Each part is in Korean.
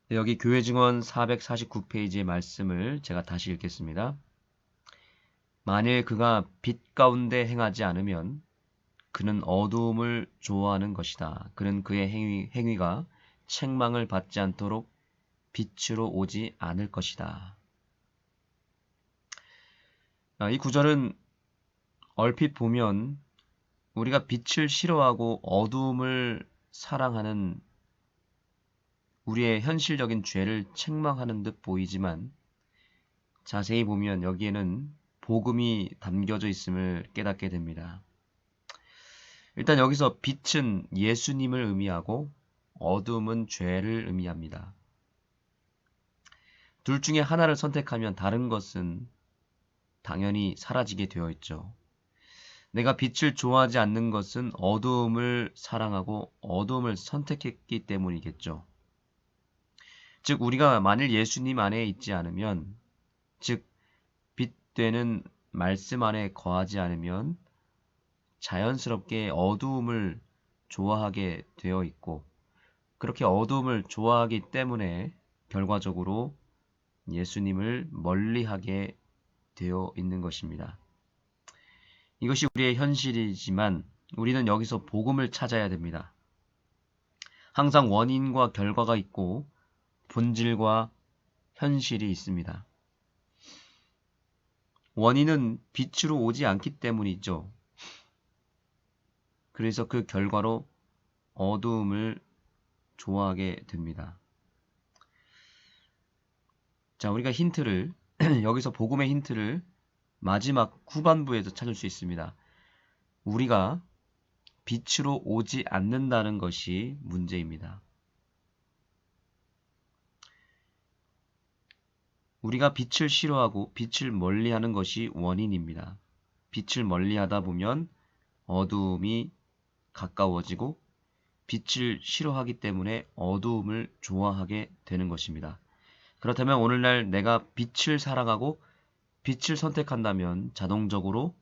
네, 여기 교회 증언 449페이지의 말씀을 제가 다시 읽겠습니다. 만일 그가 빛 가운데 행하지 않으면 그는 어두움을 좋아하는 것이다. 그는 그의 행위가 책망을 받지 않도록 빛으로 오지 않을 것이다. 이 구절은 얼핏 보면 우리가 빛을 싫어하고 어두움을 사랑하는 우리의 현실적인 죄를 책망하는 듯 보이지만 자세히 보면 여기에는 복음이 담겨져 있음을 깨닫게 됩니다. 일단 여기서 빛은 예수님을 의미하고 어둠은 죄를 의미합니다. 둘 중에 하나를 선택하면 다른 것은 당연히 사라지게 되어 있죠. 내가 빛을 좋아하지 않는 것은 어두움을 사랑하고 어두움을 선택했기 때문이겠죠. 즉 우리가 만일 예수님 안에 있지 않으면, 즉 빛되는 말씀 안에 거하지 않으면 자연스럽게 어두움을 좋아하게 되어 있고, 그렇게 어두움을 좋아하기 때문에 결과적으로 예수님을 멀리하게 되어 있는 것입니다. 이것이 우리의 현실이지만 우리는 여기서 복음을 찾아야 됩니다. 항상 원인과 결과가 있고 본질과 현실이 있습니다. 원인은 빛으로 오지 않기 때문이죠. 그래서 그 결과로 어두움을 좋아하게 됩니다. 자, 우리가 힌트를 여기서 복음의 힌트를 마지막 후반부에서 찾을 수 있습니다. 우리가 빛으로 오지 않는다는 것이 문제입니다. 우리가 빛을 싫어하고 빛을 멀리하는 것이 원인입니다. 빛을 멀리하다 보면 어두움이 가까워지고 빛을 싫어하기 때문에 어두움을 좋아하게 되는 것입니다. 그렇다면 오늘날 내가 빛을 사랑하고 빛을 선택한다면 자동적으로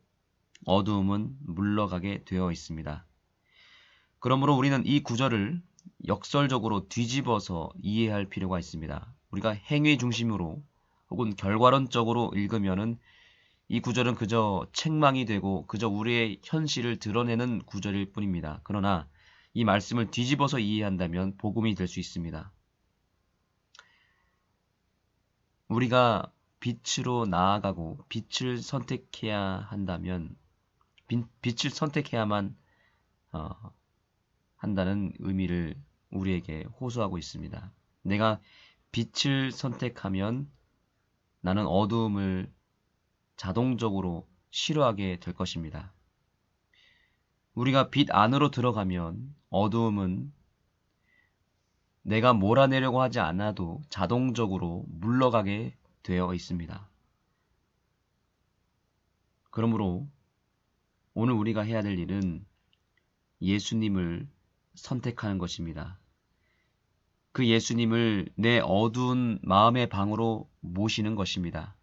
어두움은 물러가게 되어 있습니다. 그러므로 우리는 이 구절을 역설적으로 뒤집어서 이해할 필요가 있습니다. 우리가 행위 중심으로 혹은 결과론적으로 읽으면은 이 구절은 그저 책망이 되고 그저 우리의 현실을 드러내는 구절일 뿐입니다. 그러나 이 말씀을 뒤집어서 이해한다면 복음이 될 수 있습니다. 우리가 빛으로 나아가고 빛을 선택해야 한다면 빛을 선택해야만 한다는 의미를 우리에게 호소하고 있습니다. 내가 빛을 선택하면 나는 어두움을 자동적으로 싫어하게 될 것입니다. 우리가 빛 안으로 들어가면 어두움은 내가 몰아내려고 하지 않아도 자동적으로 물러가게 되어 있습니다. 그러므로 오늘 우리가 해야 될 일은 예수님을 선택하는 것입니다. 그 예수님을 내 어두운 마음의 방으로 모시는 것입니다.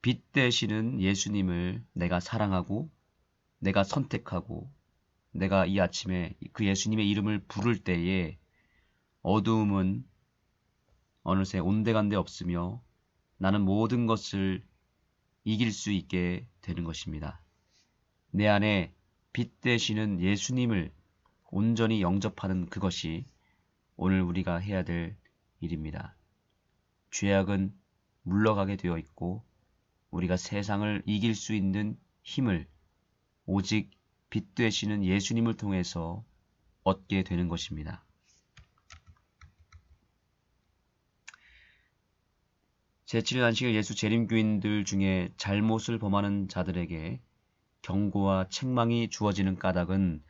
빛 되시는 예수님을 내가 사랑하고 내가 선택하고 내가 이 아침에 그 예수님의 이름을 부를 때에 어두움은 어느새 온데간데 없으며 나는 모든 것을 이길 수 있게 되는 것입니다. 내 안에 빛 되시는 예수님을 온전히 영접하는 그것이 오늘 우리가 해야 될 일입니다. 죄악은 물러가게 되어 있고 우리가 세상을 이길 수 있는 힘을 오직 빛 되시는 예수님을 통해서 얻게 되는 것입니다. 제7일 안식일 예수 재림교인들 중에 잘못을 범하는 자들에게 경고와 책망이 주어지는 까닭은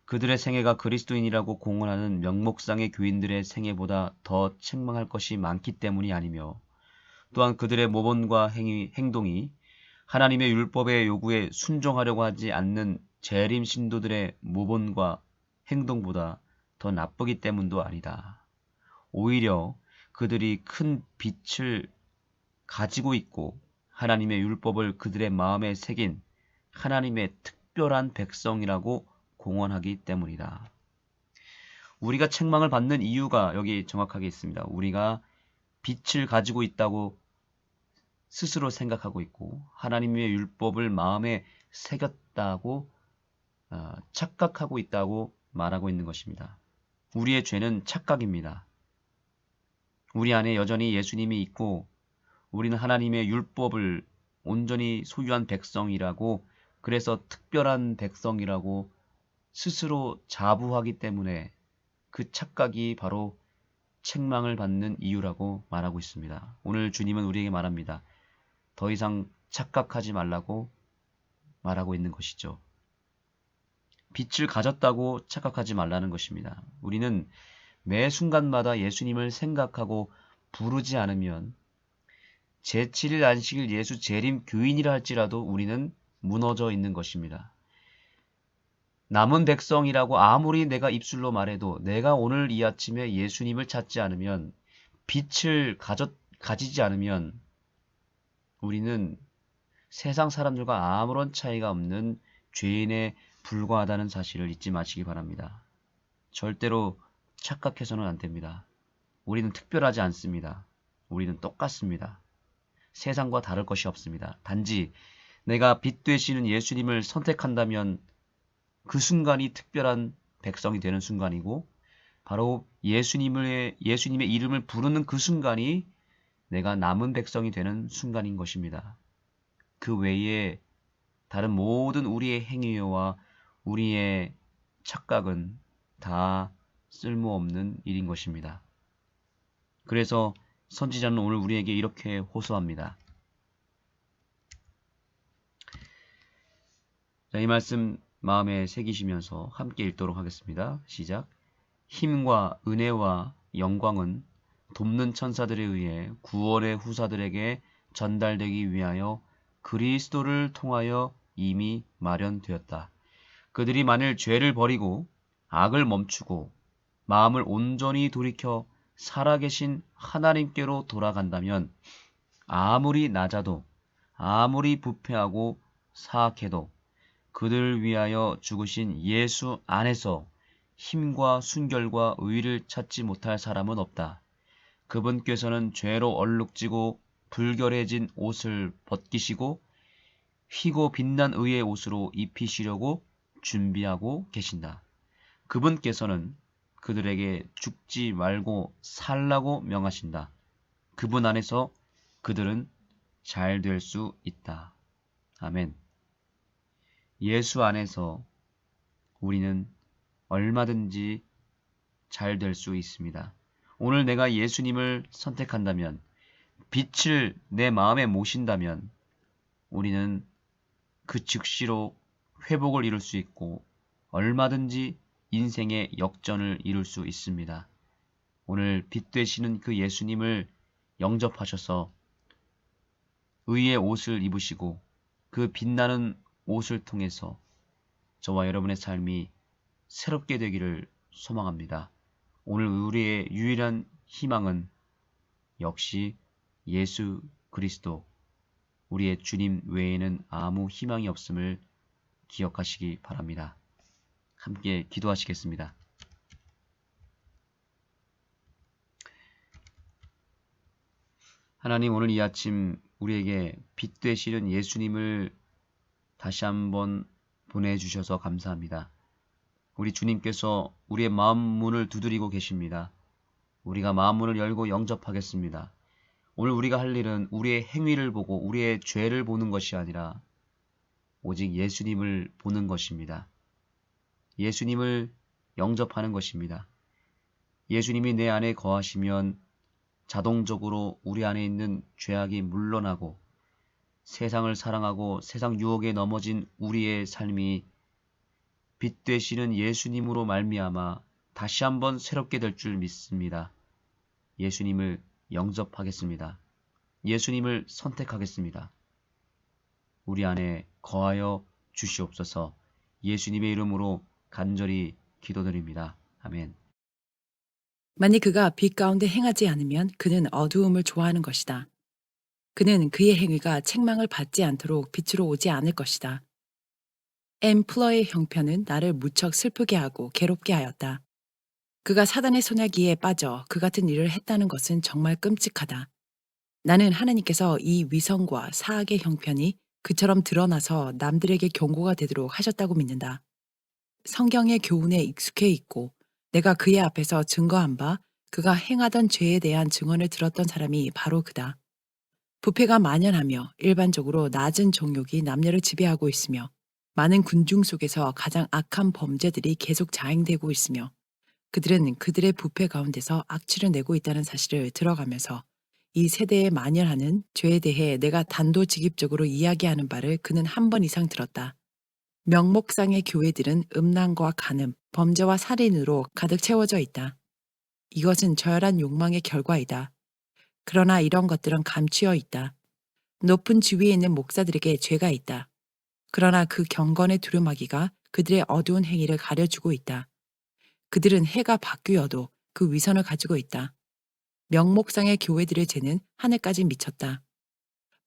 그들의 생애가 그리스도인이라고 공언하는 명목상의 교인들의 생애보다 더 책망할 것이 많기 때문이 아니며, 또한 그들의 모범과 행동이 하나님의 율법의 요구에 순종하려고 하지 않는 재림 신도들의 모범과 행동보다 더 나쁘기 때문도 아니다. 오히려 그들이 큰 빛을 가지고 있고 하나님의 율법을 그들의 마음에 새긴 하나님의 특별한 백성이라고 공언하기 때문이다. 우리가 책망을 받는 이유가 여기 정확하게 있습니다. 우리가 빛을 가지고 있다고 스스로 생각하고 있고 하나님의 율법을 마음에 새겼다고 착각하고 있다고 말하고 있는 것입니다. 우리의 죄는 착각입니다. 우리 안에 여전히 예수님이 있고 우리는 하나님의 율법을 온전히 소유한 백성이라고, 그래서 특별한 백성이라고 스스로 자부하기 때문에 그 착각이 바로 책망을 받는 이유라고 말하고 있습니다. 오늘 주님은 우리에게 말합니다. 더 이상 착각하지 말라고 말하고 있는 것이죠. 빛을 가졌다고 착각하지 말라는 것입니다. 우리는 매 순간마다 예수님을 생각하고 부르지 않으면 제7일 안식일 예수 재림 교인이라 할지라도 우리는 무너져 있는 것입니다. 남은 백성이라고 아무리 내가 입술로 말해도 내가 오늘 이 아침에 예수님을 찾지 않으면, 빛을 가지지 않으면 우리는 세상 사람들과 아무런 차이가 없는 죄인에 불과하다는 사실을 잊지 마시기 바랍니다. 절대로 착각해서는 안 됩니다. 우리는 특별하지 않습니다. 우리는 똑같습니다. 세상과 다를 것이 없습니다. 단지 내가 빛 되시는 예수님을 선택한다면 그 순간이 특별한 백성이 되는 순간이고, 바로 예수님의 이름을 부르는 그 순간이 내가 남은 백성이 되는 순간인 것입니다. 그 외에 다른 모든 우리의 행위와 우리의 착각은 다 쓸모없는 일인 것입니다. 그래서 선지자는 오늘 우리에게 이렇게 호소합니다. 자, 이 말씀 마음에 새기시면서 함께 읽도록 하겠습니다. 시작. 힘과 은혜와 영광은 돕는 천사들에 의해 구원의 후사들에게 전달되기 위하여 그리스도를 통하여 이미 마련되었다. 그들이 만일 죄를 버리고 악을 멈추고 마음을 온전히 돌이켜 살아계신 하나님께로 돌아간다면 아무리 낮아도 아무리 부패하고 사악해도 그들을 위하여 죽으신 예수 안에서 힘과 순결과 의를 찾지 못할 사람은 없다. 그분께서는 죄로 얼룩지고 불결해진 옷을 벗기시고 희고 빛난 의의 옷으로 입히시려고 준비하고 계신다. 그분께서는 그들에게 죽지 말고 살라고 명하신다. 그분 안에서 그들은 잘 될 수 있다. 아멘. 예수 안에서 우리는 얼마든지 잘 될 수 있습니다. 오늘 내가 예수님을 선택한다면, 빛을 내 마음에 모신다면 우리는 그 즉시로 회복을 이룰 수 있고 얼마든지 인생의 역전을 이룰 수 있습니다. 오늘 빛 되시는 그 예수님을 영접하셔서 의의 옷을 입으시고 그 빛나는 옷을 통해서 저와 여러분의 삶이 새롭게 되기를 소망합니다. 오늘 우리의 유일한 희망은 역시 예수 그리스도, 우리의 주님 외에는 아무 희망이 없음을 기억하시기 바랍니다. 함께 기도하시겠습니다. 하나님, 오늘 이 아침 우리에게 빛 되시는 예수님을 다시 한번 보내주셔서 감사합니다. 우리 주님께서 우리의 마음 문을 두드리고 계십니다. 우리가 마음 문을 열고 영접하겠습니다. 오늘 우리가 할 일은 우리의 행위를 보고 우리의 죄를 보는 것이 아니라 오직 예수님을 보는 것입니다. 예수님을 영접하는 것입니다. 예수님이 내 안에 거하시면 자동적으로 우리 안에 있는 죄악이 물러나고 세상을 사랑하고 세상 유혹에 넘어진 우리의 삶이 빛 되시는 예수님으로 말미암아 다시 한번 새롭게 될 줄 믿습니다. 예수님을 영접하겠습니다. 예수님을 선택하겠습니다. 우리 안에 거하여 주시옵소서. 예수님의 이름으로 간절히 기도드립니다. 아멘. 만일 그가 빛 가운데 행하지 않으면 그는 어두움을 좋아하는 것이다. 그는 그의 행위가 책망을 받지 않도록 빛으로 오지 않을 것이다. 엠플러의 형편은 나를 무척 슬프게 하고 괴롭게 하였다. 그가 사단의 손아귀에 빠져 그 같은 일을 했다는 것은 정말 끔찍하다. 나는 하나님께서 이 위선과 사악의 형편이 그처럼 드러나서 남들에게 경고가 되도록 하셨다고 믿는다. 성경의 교훈에 익숙해 있고 내가 그의 앞에서 증거한 바 그가 행하던 죄에 대한 증언을 들었던 사람이 바로 그다. 부패가 만연하며 일반적으로 낮은 정욕이 남녀를 지배하고 있으며 많은 군중 속에서 가장 악한 범죄들이 계속 자행되고 있으며 그들은 그들의 부패 가운데서 악취를 내고 있다는 사실을 들어가면서 이 세대에 만연하는 죄에 대해 내가 단도직입적으로 이야기하는 바를 그는 한 번 이상 들었다. 명목상의 교회들은 음란과 간음, 범죄와 살인으로 가득 채워져 있다. 이것은 저열한 욕망의 결과이다. 그러나 이런 것들은 감추어 있다. 높은 지위에 있는 목사들에게 죄가 있다. 그러나 그 경건의 두루마기가 그들의 어두운 행위를 가려주고 있다. 그들은 해가 바뀌어도 그 위선을 가지고 있다. 명목상의 교회들의 죄는 하늘까지 미쳤다.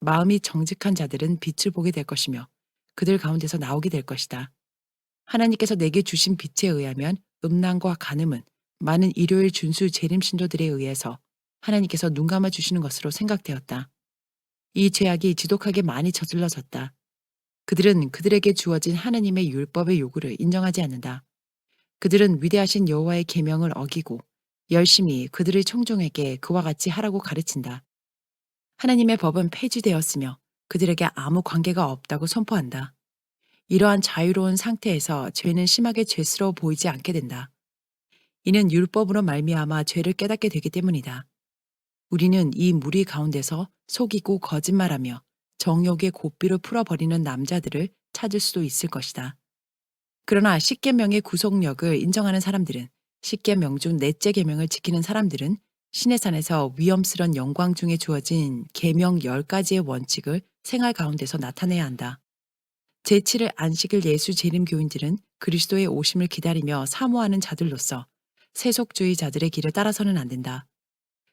마음이 정직한 자들은 빛을 보게 될 것이며 그들 가운데서 나오게 될 것이다. 하나님께서 내게 주신 빛에 의하면 음란과 간음은 많은 일요일 준수 재림 신도들에 의해서 하나님께서 눈 감아 주시는 것으로 생각되었다. 이 죄악이 지독하게 많이 저질러졌다. 그들은 그들에게 주어진 하나님의 율법의 요구를 인정하지 않는다. 그들은 위대하신 여호와의 계명을 어기고 열심히 그들의 청중에게 그와 같이 하라고 가르친다. 하나님의 법은 폐지되었으며 그들에게 아무 관계가 없다고 선포한다. 이러한 자유로운 상태에서 죄는 심하게 죄스러워 보이지 않게 된다. 이는 율법으로 말미암아 죄를 깨닫게 되기 때문이다. 우리는 이 무리 가운데서 속이고 거짓말하며 정욕의 고삐를 풀어버리는 남자들을 찾을 수도 있을 것이다. 그러나 십계명의 구속력을 인정하는 사람들은 십계명 중 넷째 계명을 지키는 사람들은 신의 산에서 위엄스런 영광 중에 주어진 계명 10가지의 원칙을 생활 가운데서 나타내야 한다. 제7일 안식일 예수 재림 교인들은 그리스도의 오심을 기다리며 사모하는 자들로서 세속주의자들의 길을 따라서는 안 된다.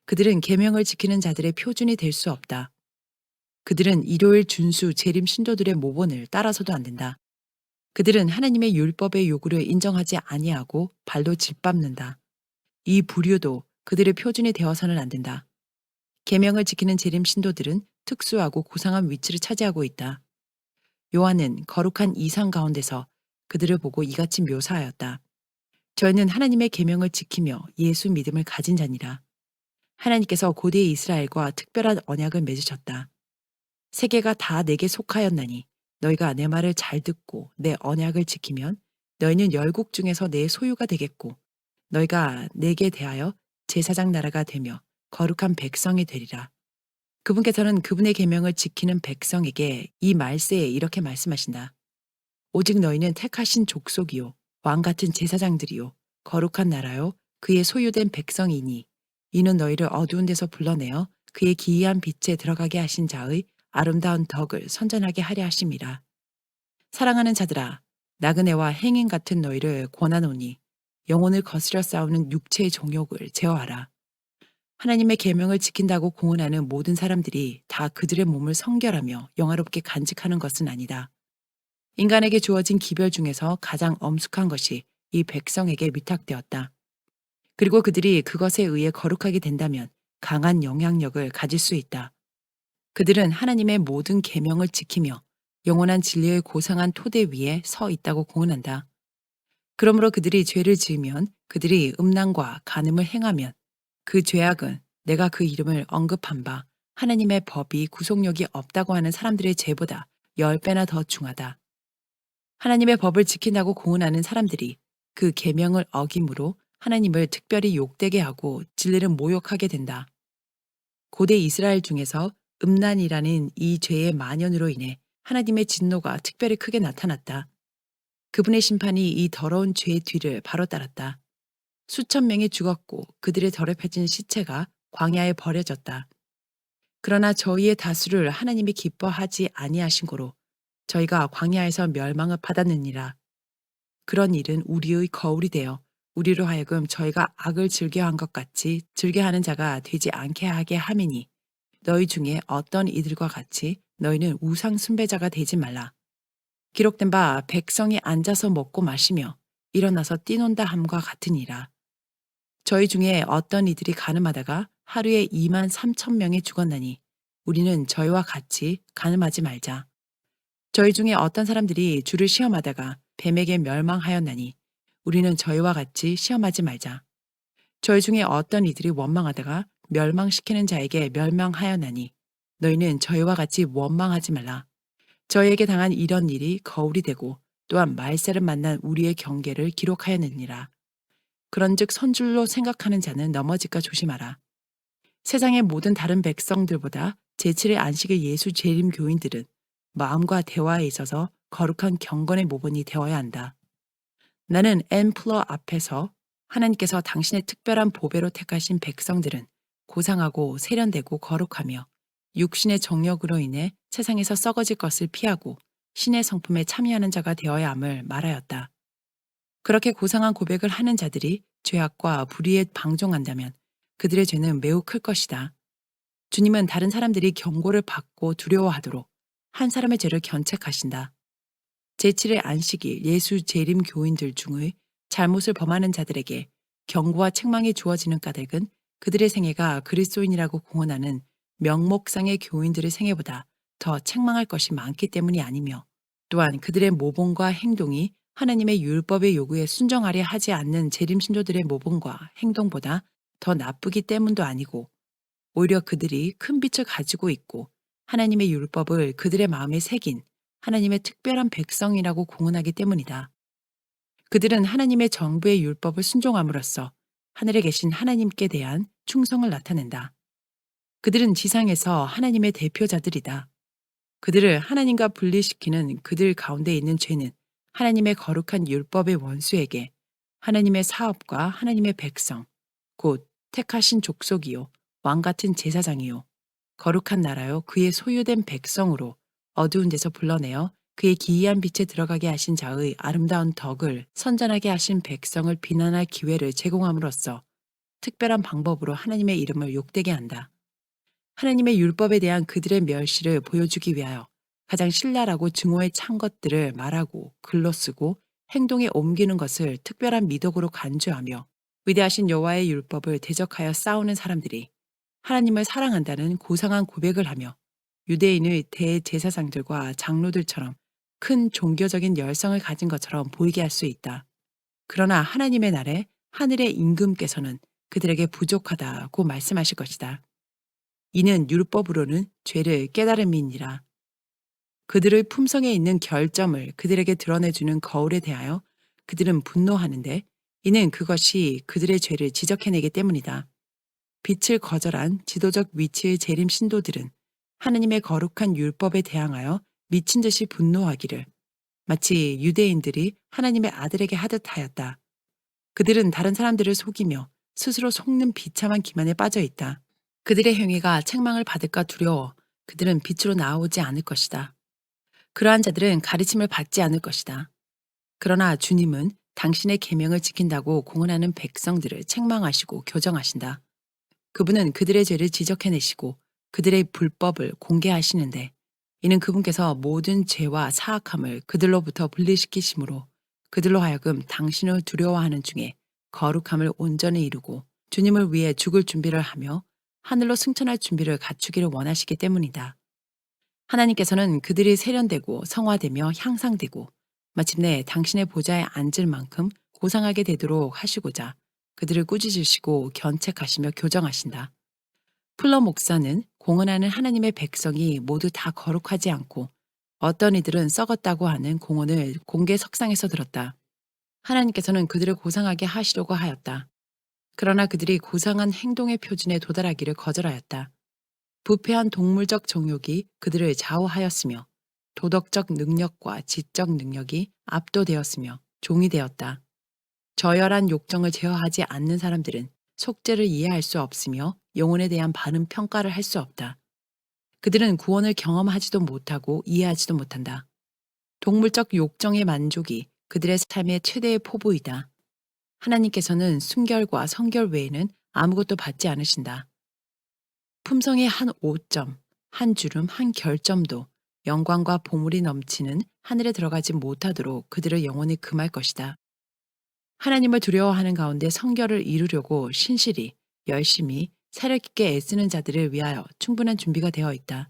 그들은 계명을 지키는 자들의 표준이 될 수 없다. 그들은 일요일 준수 재림 신도들의 모본을 따라서도 안 된다. 그들은 하나님의 율법의 요구를 인정하지 아니하고 발로 짓밟는다. 이 부류도 그들의 표준이 되어서는 안 된다. 계명을 지키는 재림 신도들은 특수하고 고상한 위치를 차지하고 있다. 요한은 거룩한 이상 가운데서 그들을 보고 이같이 묘사하였다. 저희는 하나님의 계명을 지키며 예수 믿음을 가진 자니라. 하나님께서 고대 이스라엘과 특별한 언약을 맺으셨다. 세계가 다 내게 속하였나니 너희가 내 말을 잘 듣고 내 언약을 지키면 너희는 열국 중에서 내 소유가 되겠고 너희가 내게 대하여 제사장 나라가 되며 거룩한 백성이 되리라. 그분께서는 그분의 계명을 지키는 백성에게 이 말세에 이렇게 말씀하신다. 오직 너희는 택하신 족속이요 왕 같은 제사장들이요 거룩한 나라요 그의 소유된 백성이니 이는 너희를 어두운 데서 불러내어 그의 기이한 빛에 들어가게 하신 자의 아름다운 덕을 선전하게 하려 하심이라. 사랑하는 자들아, 나그네와 행인 같은 너희를 권하노니 영혼을 거스려 싸우는 육체의 정욕을 제어하라. 하나님의 계명을 지킨다고 공언하는 모든 사람들이 다 그들의 몸을 성결하며 영화롭게 간직하는 것은 아니다. 인간에게 주어진 기별 중에서 가장 엄숙한 것이 이 백성에게 위탁되었다. 그리고 그들이 그것에 의해 거룩하게 된다면 강한 영향력을 가질 수 있다. 그들은 하나님의 모든 계명을 지키며 영원한 진리의 고상한 토대 위에 서 있다고 공언한다. 그러므로 그들이 죄를 지으면 그들이 음란과 간음을 행하면 그 죄악은 내가 그 이름을 언급한 바 하나님의 법이 구속력이 없다고 하는 사람들의 죄보다 10배나 더 중하다. 하나님의 법을 지킨다고 공언하는 사람들이 그 계명을 어김으로 하나님을 특별히 욕되게 하고 진리를 모욕하게 된다. 고대 이스라엘 중에서 음란이라는 이 죄의 만연으로 인해 하나님의 진노가 특별히 크게 나타났다. 그분의 심판이 이 더러운 죄의 뒤를 바로 따랐다. 수천 명이 죽었고 그들의 더럽혀진 시체가 광야에 버려졌다. 그러나 저희의 다수를 하나님이 기뻐하지 아니하신 고로 저희가 광야에서 멸망을 받았느니라. 그런 일은 우리의 거울이 되어 우리로 하여금 저희가 악을 즐겨한 것 같이 즐겨하는 자가 되지 않게 하게 함이니 너희 중에 어떤 이들과 같이 너희는 우상 숭배자가 되지 말라. 기록된 바 백성이 앉아서 먹고 마시며 일어나서 뛰논다 함과 같으니라. 저희 중에 어떤 이들이 가늠하다가 하루에 2만 3천 명이 죽었나니 우리는 저희와 같이 가늠하지 말자. 저희 중에 어떤 사람들이 주를 시험하다가 뱀에게 멸망하였나니 우리는 저희와 같이 시험하지 말자. 저희 중에 어떤 이들이 원망하다가 멸망시키는 자에게 멸망하였나니 너희는 저희와 같이 원망하지 말라. 저희에게 당한 이런 일이 거울이 되고 또한 말세를 만난 우리의 경계를 기록하였느니라. 그런즉 선줄로 생각하는 자는 넘어질까 조심하라. 세상의 모든 다른 백성들보다 제7의 안식일 예수 재림 교인들은 마음과 대화에 있어서 거룩한 경건의 모본이 되어야 한다. 나는 엠플러 앞에서 하나님께서 당신의 특별한 보배로 택하신 백성들은 고상하고 세련되고 거룩하며 육신의 정욕으로 인해 세상에서 썩어질 것을 피하고 신의 성품에 참여하는 자가 되어야 함을 말하였다. 그렇게 고상한 고백을 하는 자들이 죄악과 불의에 방종한다면 그들의 죄는 매우 클 것이다. 주님은 다른 사람들이 경고를 받고 두려워하도록 한 사람의 죄를 견책하신다. 제7의 안식일 예수 재림 교인들 중의 잘못을 범하는 자들에게 경고와 책망이 주어지는 까닭은 그들의 생애가 그리스도인이라고 공언하는 명목상의 교인들의 생애보다 더 책망할 것이 많기 때문이 아니며 또한 그들의 모본과 행동이 하나님의 율법의 요구에 순종하려 하지 않는 재림 신조들의 모본과 행동보다 더 나쁘기 때문도 아니고 오히려 그들이 큰 빛을 가지고 있고 하나님의 율법을 그들의 마음에 새긴 하나님의 특별한 백성이라고 공언하기 때문이다. 그들은 하나님의 정부의 율법을 순종함으로써 하늘에 계신 하나님께 대한 충성을 나타낸다. 그들은 지상에서 하나님의 대표자들이다. 그들을 하나님과 분리시키는 그들 가운데 있는 죄는 하나님의 거룩한 율법의 원수에게 하나님의 사업과 하나님의 백성, 곧 택하신 족속이요, 왕 같은 제사장이요, 거룩한 나라요, 그의 소유된 백성으로 어두운 데서 불러내어 그의 기이한 빛에 들어가게 하신 자의 아름다운 덕을 선전하게 하신 백성을 비난할 기회를 제공함으로써 특별한 방법으로 하나님의 이름을 욕되게 한다. 하나님의 율법에 대한 그들의 멸시를 보여주기 위하여 가장 신랄하고 증오에 찬 것들을 말하고 글로 쓰고 행동에 옮기는 것을 특별한 미덕으로 간주하며 위대하신 여호와의 율법을 대적하여 싸우는 사람들이 하나님을 사랑한다는 고상한 고백을 하며 유대인의 대제사장들과 장로들처럼 큰 종교적인 열성을 가진 것처럼 보이게 할 수 있다. 그러나 하나님의 날에 하늘의 임금께서는 그들에게 부족하다고 말씀하실 것이다. 이는 율법으로는 죄를 깨달음이니라. 그들의 품성에 있는 결점을 그들에게 드러내주는 거울에 대하여 그들은 분노하는데 이는 그것이 그들의 죄를 지적해내기 때문이다. 빛을 거절한 지도적 위치의 재림 신도들은 하나님의 거룩한 율법에 대항하여 미친 듯이 분노하기를 마치 유대인들이 하나님의 아들에게 하듯 하였다. 그들은 다른 사람들을 속이며 스스로 속는 비참한 기만에 빠져 있다. 그들의 행위가 책망을 받을까 두려워 그들은 빛으로 나오지 않을 것이다. 그러한 자들은 가르침을 받지 않을 것이다. 그러나 주님은 당신의 계명을 지킨다고 공언하는 백성들을 책망하시고 교정하신다. 그분은 그들의 죄를 지적해내시고 그들의 불법을 공개하시는데 이는 그분께서 모든 죄와 사악함을 그들로부터 분리시키심으로 그들로 하여금 당신을 두려워하는 중에 거룩함을 온전히 이루고 주님을 위해 죽을 준비를 하며 하늘로 승천할 준비를 갖추기를 원하시기 때문이다. 하나님께서는 그들이 세련되고 성화되며 향상되고 마침내 당신의 보좌에 앉을 만큼 고상하게 되도록 하시고자 그들을 꾸짖으시고 견책하시며 교정하신다. 풀러 목사는 공언하는 하나님의 백성이 모두 다 거룩하지 않고 어떤 이들은 썩었다고 하는 공언을 공개 석상에서 들었다. 하나님께서는 그들을 고상하게 하시려고 하였다. 그러나 그들이 고상한 행동의 표준에 도달하기를 거절하였다. 부패한 동물적 정욕이 그들을 좌우하였으며 도덕적 능력과 지적 능력이 압도되었으며 종이 되었다. 저열한 욕정을 제어하지 않는 사람들은 속죄를 이해할 수 없으며 영혼에 대한 바른 평가를 할 수 없다. 그들은 구원을 경험하지도 못하고 이해하지도 못한다. 동물적 욕정의 만족이 그들의 삶의 최대의 포부이다. 하나님께서는 순결과 성결 외에는 아무것도 받지 않으신다. 품성의 한 오점, 한 주름, 한 결점도 영광과 보물이 넘치는 하늘에 들어가지 못하도록 그들을 영원히 금할 것이다. 하나님을 두려워하는 가운데 성결을 이루려고 신실히, 열심히, 사력 있게 애쓰는 자들을 위하여 충분한 준비가 되어 있다.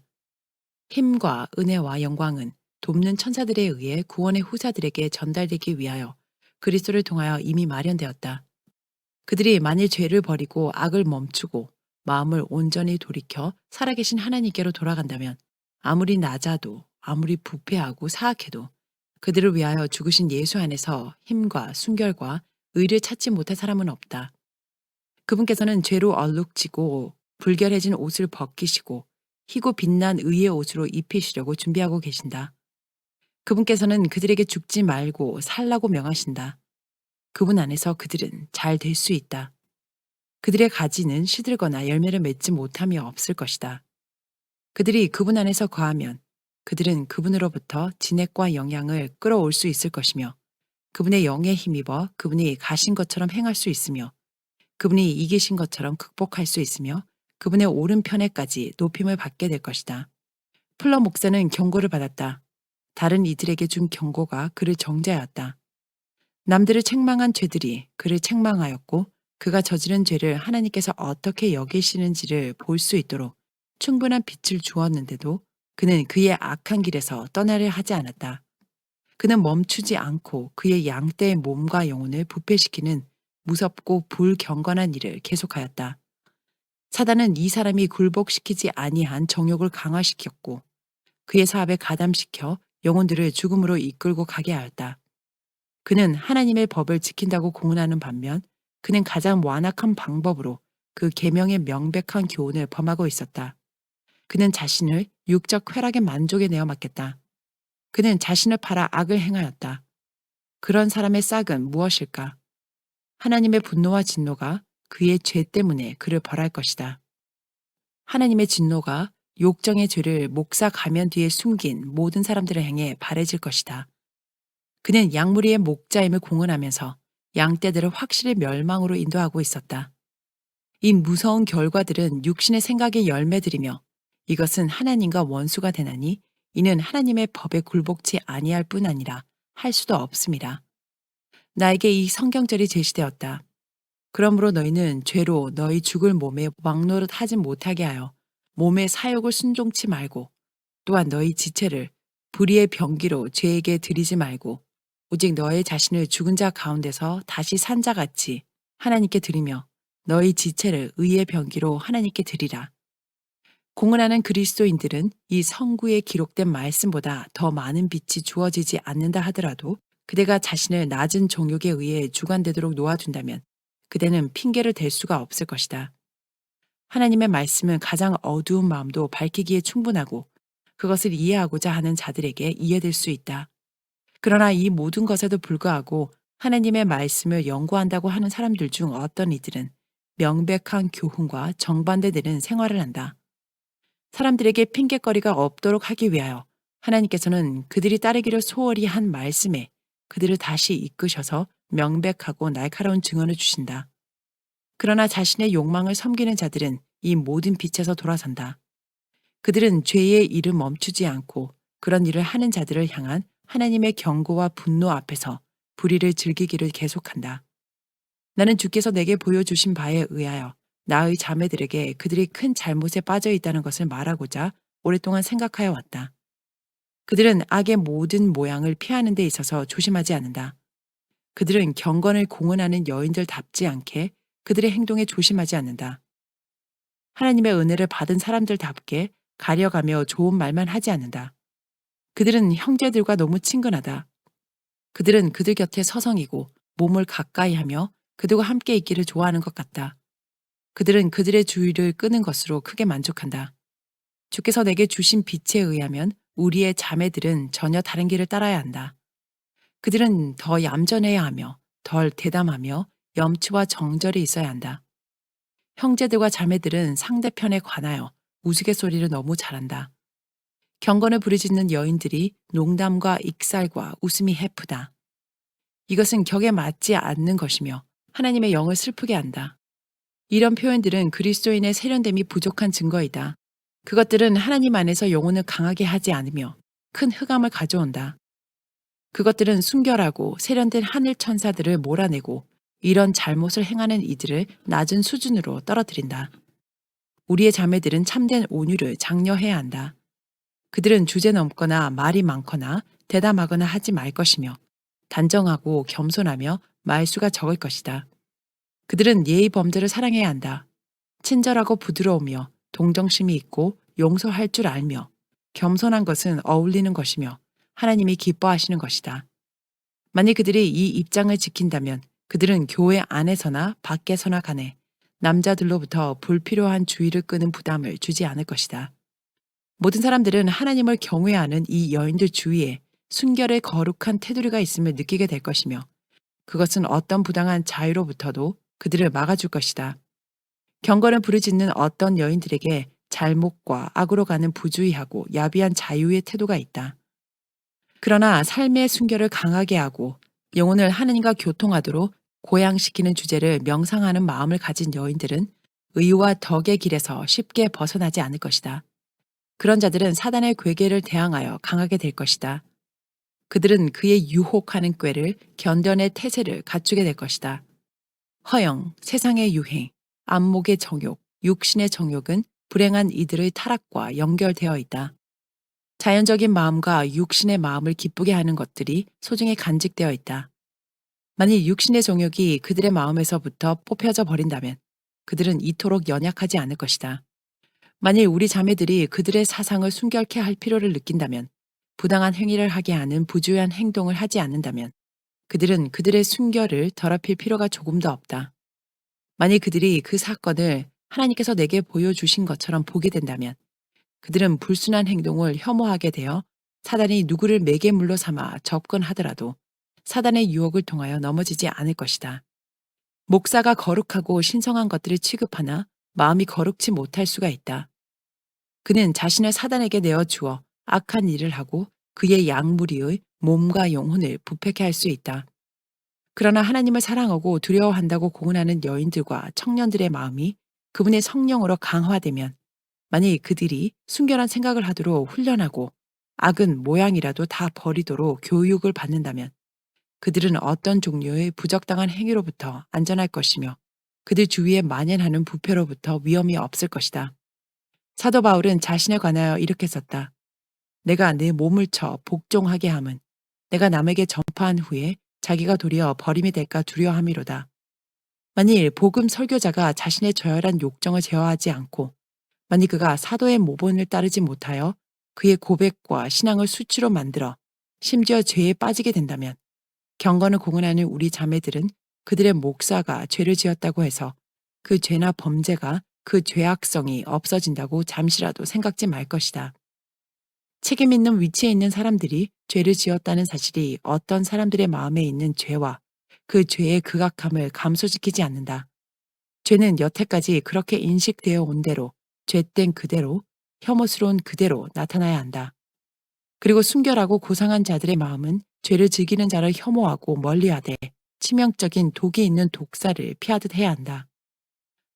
힘과 은혜와 영광은 돕는 천사들에 의해 구원의 후사들에게 전달되기 위하여 그리스도를 통하여 이미 마련되었다. 그들이 만일 죄를 버리고 악을 멈추고 마음을 온전히 돌이켜 살아계신 하나님께로 돌아간다면 아무리 낮아도 아무리 부패하고 사악해도 그들을 위하여 죽으신 예수 안에서 힘과 순결과 의를 찾지 못할 사람은 없다. 그분께서는 죄로 얼룩지고 불결해진 옷을 벗기시고 희고 빛난 의의 옷으로 입히시려고 준비하고 계신다. 그분께서는 그들에게 죽지 말고 살라고 명하신다. 그분 안에서 그들은 잘 될 수 있다. 그들의 가지는 시들거나 열매를 맺지 못함이 없을 것이다. 그들이 그분 안에서 거하면 그들은 그분으로부터 진액과 영양을 끌어올 수 있을 것이며 그분의 영에 힘입어 그분이 가신 것처럼 행할 수 있으며 그분이 이기신 것처럼 극복할 수 있으며 그분의 오른편에까지 높임을 받게 될 것이다. 플러 목사는 경고를 받았다. 다른 이들에게 준 경고가 그를 정죄하였다. 남들을 책망한 죄들이 그를 책망하였고 그가 저지른 죄를 하나님께서 어떻게 여기시는지를 볼 수 있도록 충분한 빛을 주었는데도 그는 그의 악한 길에서 떠나려 하지 않았다. 그는 멈추지 않고 그의 양떼의 몸과 영혼을 부패시키는 무섭고 불경건한 일을 계속하였다. 사단은 이 사람이 굴복시키지 아니한 정욕을 강화시켰고 그의 사업에 가담시켜 영혼들을 죽음으로 이끌고 가게 하였다. 그는 하나님의 법을 지킨다고 공언하는 반면 그는 가장 완악한 방법으로 그 계명의 명백한 교훈을 범하고 있었다. 그는 자신을 육적 쾌락의 만족에 내어 맡겼다. 그는 자신을 팔아 악을 행하였다. 그런 사람의 싹은 무엇일까? 하나님의 분노와 진노가 그의 죄 때문에 그를 벌할 것이다. 하나님의 진노가 욕정의 죄를 목사 가면 뒤에 숨긴 모든 사람들을 향해 바래질 것이다. 그는 양무리의 목자임을 공언하면서 양떼들을 확실히 멸망으로 인도하고 있었다. 이 무서운 결과들은 육신의 생각의 열매들이며 이것은 하나님과 원수가 되나니 이는 하나님의 법에 굴복치 아니할 뿐 아니라 할 수도 없습니다. 나에게 이 성경절이 제시되었다. 그러므로 너희는 죄로 너희 죽을 몸에 왕노릇 하지 못하게 하여 몸의 사욕을 순종치 말고 또한 너희 지체를 불의의 병기로 죄에게 드리지 말고 오직 너희 자신을 죽은 자 가운데서 다시 산 자같이 하나님께 드리며 너희 지체를 의의 병기로 하나님께 드리라. 공언하는 그리스도인들은 이 성구에 기록된 말씀보다 더 많은 빛이 주어지지 않는다 하더라도 그대가 자신을 낮은 정욕에 의해 주관되도록 놓아둔다면 그대는 핑계를 댈 수가 없을 것이다. 하나님의 말씀은 가장 어두운 마음도 밝히기에 충분하고 그것을 이해하고자 하는 자들에게 이해될 수 있다. 그러나 이 모든 것에도 불구하고 하나님의 말씀을 연구한다고 하는 사람들 중 어떤 이들은 명백한 교훈과 정반대되는 생활을 한다. 사람들에게 핑계거리가 없도록 하기 위하여 하나님께서는 그들이 따르기를 소홀히 한 말씀에 그들을 다시 이끄셔서 명백하고 날카로운 증언을 주신다. 그러나 자신의 욕망을 섬기는 자들은 이 모든 빛에서 돌아선다. 그들은 죄의 일을 멈추지 않고 그런 일을 하는 자들을 향한 하나님의 경고와 분노 앞에서 불의를 즐기기를 계속한다. 나는 주께서 내게 보여주신 바에 의하여 나의 자매들에게 그들이 큰 잘못에 빠져 있다는 것을 말하고자 오랫동안 생각하여 왔다. 그들은 악의 모든 모양을 피하는 데 있어서 조심하지 않는다. 그들은 경건을 공언하는 여인들답지 않게 그들의 행동에 조심하지 않는다. 하나님의 은혜를 받은 사람들답게 가려가며 좋은 말만 하지 않는다. 그들은 형제들과 너무 친근하다. 그들은 그들 곁에 서성이고 몸을 가까이 하며 그들과 함께 있기를 좋아하는 것 같다. 그들은 그들의 주의를 끄는 것으로 크게 만족한다. 주께서 내게 주신 빛에 의하면 우리의 자매들은 전혀 다른 길을 따라야 한다. 그들은 더 얌전해야 하며 덜 대담하며 염치와 정절이 있어야 한다. 형제들과 자매들은 상대편에 관하여 우스갯소리를 너무 잘한다. 경건을 부르짖는 여인들이 농담과 익살과 웃음이 해프다. 이것은 격에 맞지 않는 것이며 하나님의 영을 슬프게 한다. 이런 표현들은 그리스도인의 세련됨이 부족한 증거이다. 그것들은 하나님 안에서 영혼을 강하게 하지 않으며 큰 흑암을 가져온다. 그것들은 순결하고 세련된 하늘 천사들을 몰아내고 이런 잘못을 행하는 이들을 낮은 수준으로 떨어뜨린다. 우리의 자매들은 참된 온유를 장려해야 한다. 그들은 주제넘거나 말이 많거나 대담하거나 하지 말 것이며 단정하고 겸손하며 말수가 적을 것이다. 그들은 예의 범죄를 사랑해야 한다. 친절하고 부드러우며 동정심이 있고 용서할 줄 알며 겸손한 것은 어울리는 것이며 하나님이 기뻐하시는 것이다. 만일 그들이 이 입장을 지킨다면 그들은 교회 안에서나 밖에서나 간에 남자들로부터 불필요한 주의를 끄는 부담을 주지 않을 것이다. 모든 사람들은 하나님을 경외하는 이 여인들 주위에 순결의 거룩한 테두리가 있음을 느끼게 될 것이며 그것은 어떤 부당한 자유로부터도 그들을 막아줄 것이다. 경건을 부르짖는 어떤 여인들에게 잘못과 악으로 가는 부주의하고 야비한 자유의 태도가 있다. 그러나 삶의 순결을 강하게 하고 영혼을 하느님과 교통하도록 고양시키는 주제를 명상하는 마음을 가진 여인들은 의와 덕의 길에서 쉽게 벗어나지 않을 것이다. 그런 자들은 사단의 괴계를 대항하여 강하게 될 것이다. 그들은 그의 유혹하는 꾀를 견뎌낼 태세를 갖추게 될 것이다. 허영, 세상의 유행, 안목의 정욕, 육신의 정욕은 불행한 이들의 타락과 연결되어 있다. 자연적인 마음과 육신의 마음을 기쁘게 하는 것들이 소중히 간직되어 있다. 만일 육신의 정욕이 그들의 마음에서부터 뽑혀져 버린다면 그들은 이토록 연약하지 않을 것이다. 만일 우리 자매들이 그들의 사상을 순결케 할 필요를 느낀다면 부당한 행위를 하게 하는 부주의한 행동을 하지 않는다면 그들은 그들의 순결을 더럽힐 필요가 조금도 없다. 만일 그들이 그 사건을 하나님께서 내게 보여주신 것처럼 보게 된다면 그들은 불순한 행동을 혐오하게 되어 사단이 누구를 매개물로 삼아 접근하더라도 사단의 유혹을 통하여 넘어지지 않을 것이다. 목사가 거룩하고 신성한 것들을 취급하나 마음이 거룩지 못할 수가 있다. 그는 자신을 사단에게 내어주어 악한 일을 하고 그의 양무리의 몸과 영혼을 부패케 할 수 있다. 그러나 하나님을 사랑하고 두려워한다고 공언하는 여인들과 청년들의 마음이 그분의 성령으로 강화되면 만일 그들이 순결한 생각을 하도록 훈련하고 악은 모양이라도 다 버리도록 교육을 받는다면 그들은 어떤 종류의 부적당한 행위로부터 안전할 것이며 그들 주위에 만연하는 부패로부터 위험이 없을 것이다. 사도 바울은 자신에 관하여 이렇게 썼다. 내가 내 몸을 쳐 복종하게 함은 내가 남에게 전파한 후에 자기가 도리어 버림이 될까 두려워함이로다. 만일 복음 설교자가 자신의 저열한 욕정을 제어하지 않고 만일 그가 사도의 모본을 따르지 못하여 그의 고백과 신앙을 수치로 만들어 심지어 죄에 빠지게 된다면 경건을 공언하는 우리 자매들은 그들의 목사가 죄를 지었다고 해서 그 죄나 범죄가 그 죄악성이 없어진다고 잠시라도 생각지 말 것이다. 책임 있는 위치에 있는 사람들이 죄를 지었다는 사실이 어떤 사람들의 마음에 있는 죄와 그 죄의 극악함을 감소시키지 않는다. 죄는 여태까지 그렇게 인식되어 온 대로 죄된 그대로 혐오스러운 그대로 나타나야 한다. 그리고 순결하고 고상한 자들의 마음은 죄를 즐기는 자를 혐오하고 멀리하되 치명적인 독이 있는 독사를 피하듯 해야 한다.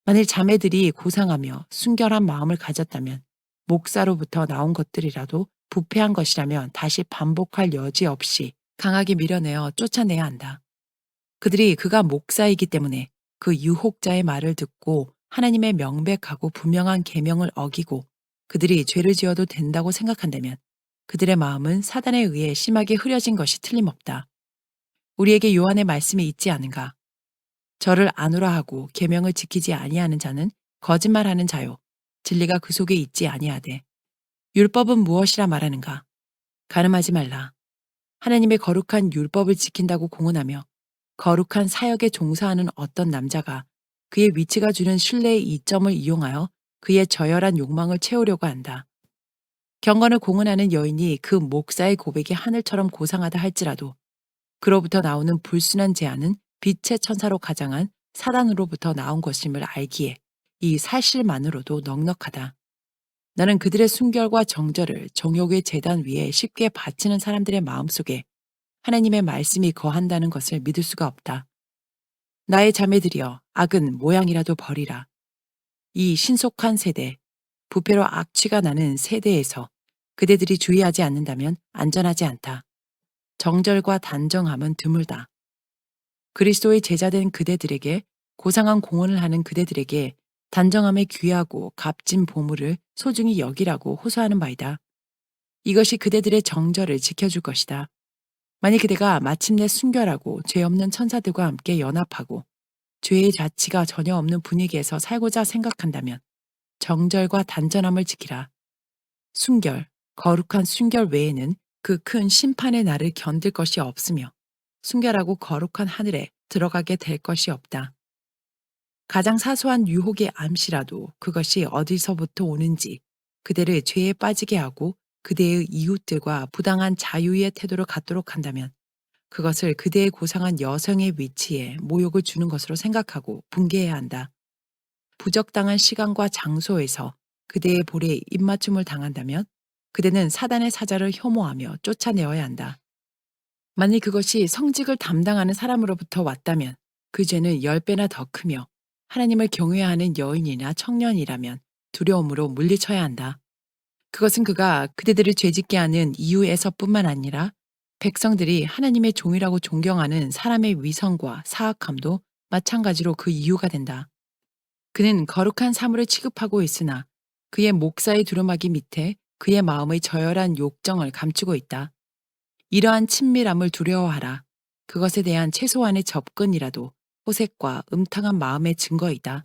만일 자매들이 고상하며 순결한 마음을 가졌다면 목사로부터 나온 것들이라도 부패한 것이라면 다시 반복할 여지 없이 강하게 밀어내어 쫓아내야 한다. 그들이 그가 목사이기 때문에 그 유혹자의 말을 듣고 하나님의 명백하고 분명한 계명을 어기고 그들이 죄를 지어도 된다고 생각한다면 그들의 마음은 사단에 의해 심하게 흐려진 것이 틀림없다. 우리에게 요한의 말씀이 있지 않은가? 저를 아노라 하고 계명을 지키지 아니하는 자는 거짓말하는 자요 진리가 그 속에 있지 아니하되 율법은 무엇이라 말하는가? 가늠하지 말라. 하나님의 거룩한 율법을 지킨다고 공언하며 거룩한 사역에 종사하는 어떤 남자가 그의 위치가 주는 신뢰의 이점을 이용하여 그의 저열한 욕망을 채우려고 한다. 경건을 공언하는 여인이 그 목사의 고백이 하늘처럼 고상하다 할지라도 그로부터 나오는 불순한 제안은 빛의 천사로 가장한 사단으로부터 나온 것임을 알기에 이 사실만으로도 넉넉하다. 나는 그들의 순결과 정절을 정욕의 제단 위에 쉽게 바치는 사람들의 마음속에 하나님의 말씀이 거한다는 것을 믿을 수가 없다. 나의 자매들이여 악은 모양이라도 버리라. 이 신속한 세대, 부패로 악취가 나는 세대에서 그대들이 주의하지 않는다면 안전하지 않다. 정절과 단정함은 드물다. 그리스도의 제자된 그대들에게, 고상한 공헌을 하는 그대들에게 단정함의 귀하고 값진 보물을 소중히 여기라고 호소하는 바이다. 이것이 그대들의 정절을 지켜줄 것이다. 만일 그대가 마침내 순결하고 죄 없는 천사들과 함께 연합하고 죄의 자치가 전혀 없는 분위기에서 살고자 생각한다면 정절과 단전함을 지키라. 순결, 거룩한 순결 외에는 그 큰 심판의 날을 견딜 것이 없으며 순결하고 거룩한 하늘에 들어가게 될 것이 없다. 가장 사소한 유혹의 암시라도 그것이 어디서부터 오는지 그대를 죄에 빠지게 하고 그대의 이웃들과 부당한 자유의 태도를 갖도록 한다면 그것을 그대의 고상한 여성의 위치에 모욕을 주는 것으로 생각하고 붕괴해야 한다. 부적당한 시간과 장소에서 그대의 볼에 입맞춤을 당한다면 그대는 사단의 사자를 혐오하며 쫓아내어야 한다. 만일 그것이 성직을 담당하는 사람으로부터 왔다면 그 죄는 10배나 더 크며 하나님을 경외하는 여인이나 청년이라면 두려움으로 물리쳐야 한다. 그것은 그가 그대들을 죄짓게 하는 이유에서뿐만 아니라 백성들이 하나님의 종이라고 존경하는 사람의 위선과 사악함도 마찬가지로 그 이유가 된다. 그는 거룩한 사물을 취급하고 있으나 그의 목사의 두루마기 밑에 그의 마음의 저열한 욕정을 감추고 있다. 이러한 친밀함을 두려워하라. 그것에 대한 최소한의 접근이라도 호색과 음탕한 마음의 증거이다.